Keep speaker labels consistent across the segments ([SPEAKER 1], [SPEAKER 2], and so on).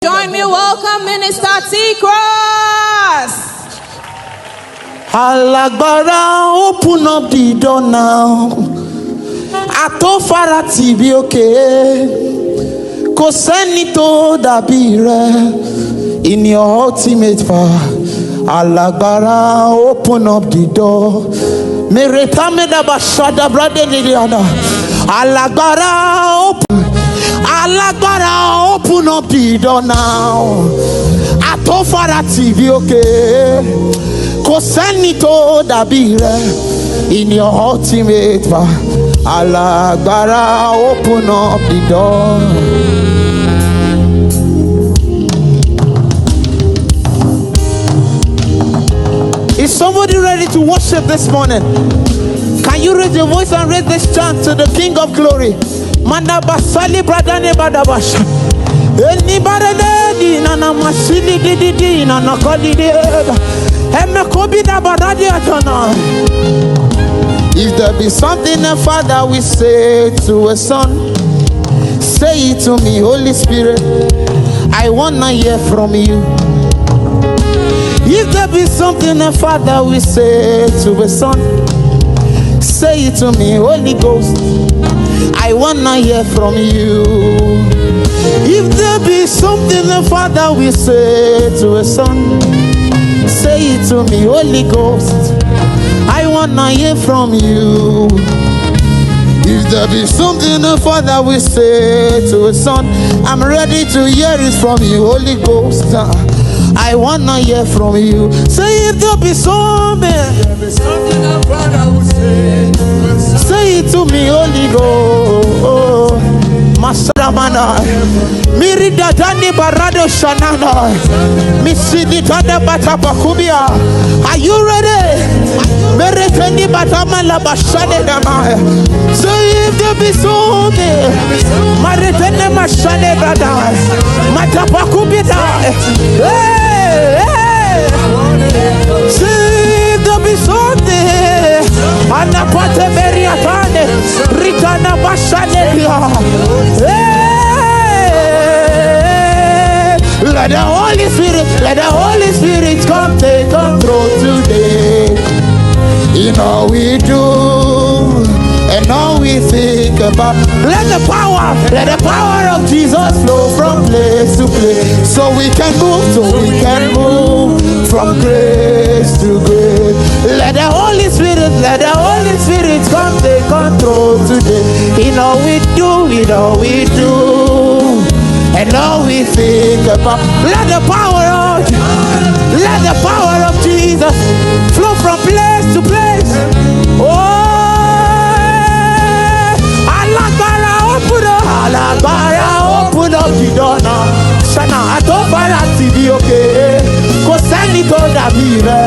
[SPEAKER 1] Join me, welcome Ministertcross.
[SPEAKER 2] Alagbara, open up the door now. Atofara TV, okay. Kò sẹ́ni tó dàbí rẹ in your ultimate power. Alagbara, open up the door. Mereta medaba shada brother Liliana. Alagbara, open up the door now. Atofara TV, okay. Kò sẹ́ni tó dàbí rẹ in your ultimate power. Alagbara, open up the door. Is somebody ready to worship this morning? Can you raise your voice and raise this chant to the King of Glory? Manabasali bradane badabasha. Anybody di nana masili di nana kodi di. Emekobi da baradi atona. If there be something a father will say to a son, say it to me, Holy Spirit. I wanna hear from you. If there be something a father will say to a son, say it to me, Holy Ghost. I wanna hear from you. If there be something a father will say to a son, say it to me, Holy Ghost. I wanna hear from you. If there be something a father will say to a son, I'm ready to hear it from you, Holy Ghost. I wanna hear from you. Say if there be something a father will say to a son, say it to me, Holy Ghost. Masaramana Mirida Dani Barado Shanana Misidi Tada Batapakubia. Are you ready? Mereteni Batamala Bashane Damaya. So if there be something Maretene Mashane Bada Matapakubita. Hey, see if there be something Anapate Meriatane Ritana Bashane. Let the Holy Spirit come take control today. In all we do and all we think about. Let the power of Jesus flow from place to place. So we can move from grace to grace. Let the Holy Spirit come take control today. In all we do, and all we think about. Let the power of Jesus flow from place to place. Oh, Alagbara, open up the door now. Shana, Atofara TV, okay. Kò sẹ́ni tó dàbí rẹ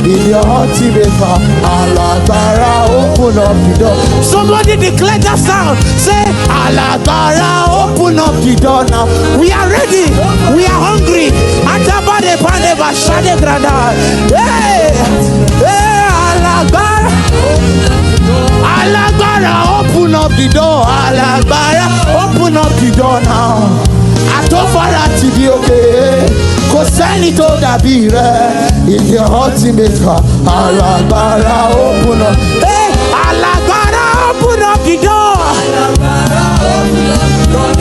[SPEAKER 2] in your ultimate power. Alagbara, open up the door. Somebody declare that sound. Say, Alagbara, open up the door now. We are ready. We are hungry. Atabade paneva shade grada. Hey, Alagbara. Alagbara, open up the door. Alagbara, open up the door now. Atofara TV, okay. Kò sẹ́ni tó dàbí rẹ in your ultimate power. Alagbara, open up. Hey, Alagbara, open up the door.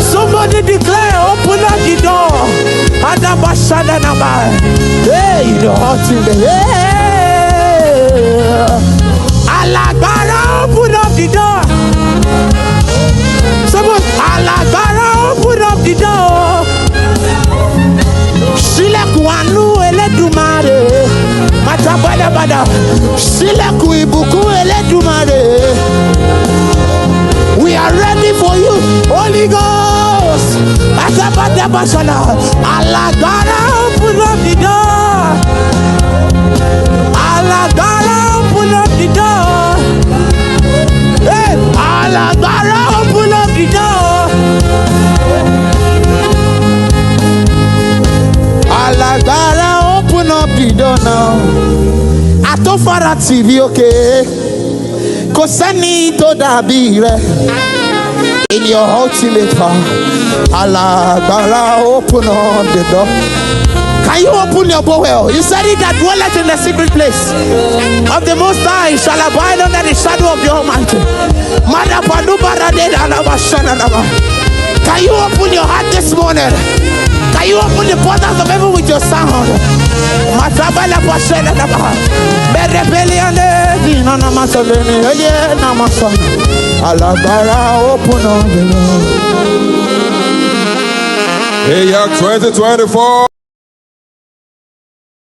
[SPEAKER 2] Somebody declare, open up the door. Adabashada naba. Hey, in your ultimate. Hey, Alagbara, open up the door. Someone, Alagbara, open up the door. Sileku anu Eledumare. Matabada bada. Sileku ibuku Eledumare. We are ready for you, Holy Ghost. Atabada basala. Alagbara, open up the door. Alagbara, open up the door. Hey, Alagbara, open up the door. Alagbara, open up the door now. Atofara TV, okay. Kò sẹ́ni tó dàbí rẹ. in your ultimate power. Alagbara, open up the door. Can you open your bowel? You said it that dwelleth in the secret place of the Most High shall abide under the shadow of the Almighty. Can you open your heart this morning? Can you open the portals of heaven with your sound? Alagbara, open up the door.
[SPEAKER 3] Ayac 2024.